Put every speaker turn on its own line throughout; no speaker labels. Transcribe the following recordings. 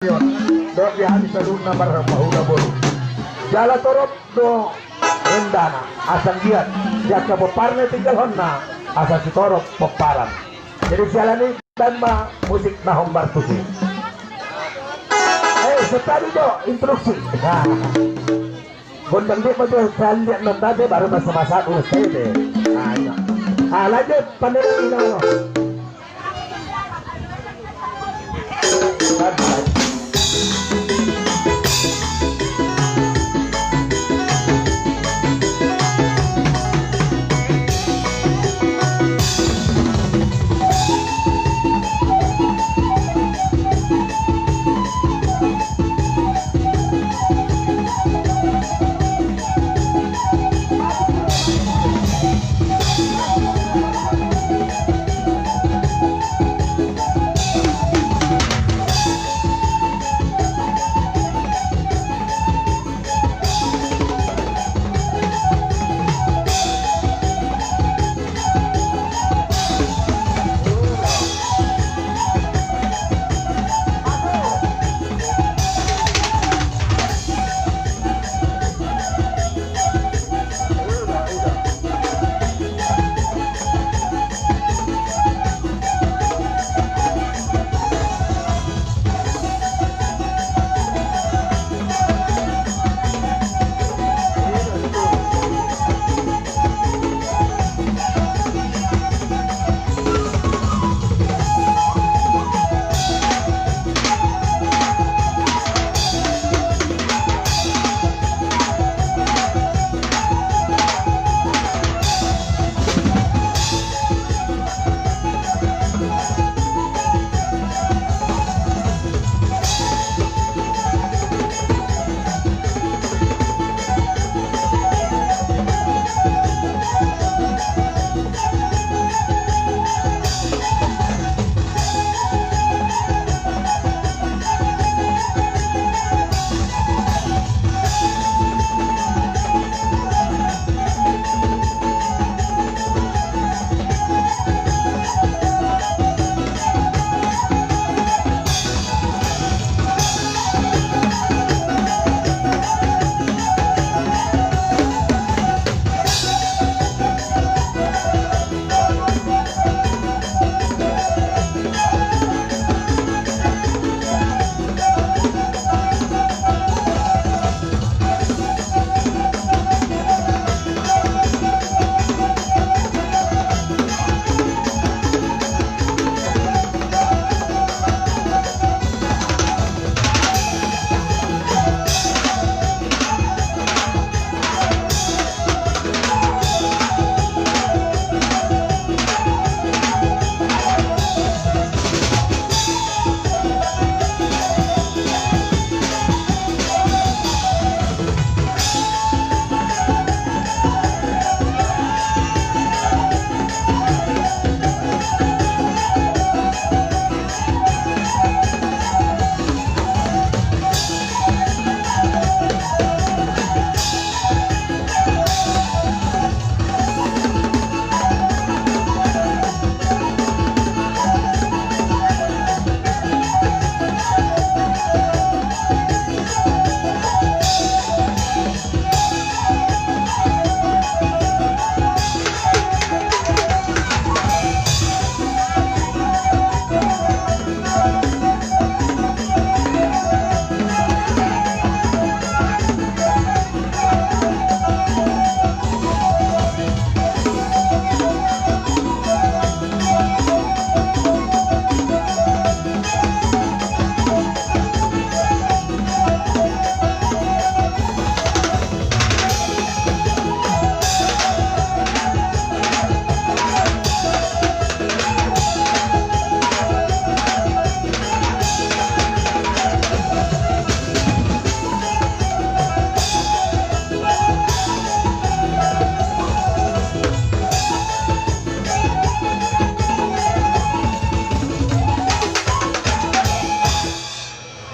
do di hadis alunna marhamahuna bolu jala torop do rendana asang giat jaka peparne tinggal honna asa si torop peparan jadi jalani dan ma musik nahom bartusi setari do instruksi nah gondang dia pada saya lihat nonton deh baru masa-masa urus saya deh lanjut pandangan ini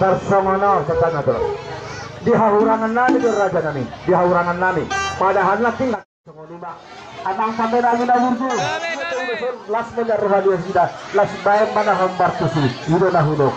Sarsamana satana to. Di haurangan nami do raja nami, di haurangan nami. Padahal nating songonima. Anang sampai lagi na wurdu. Las melar rohani sudah, las bayan mana hambar tusi. Iro na hulok.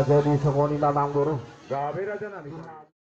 jadi semua nanang dulu.
Gabe raja nani.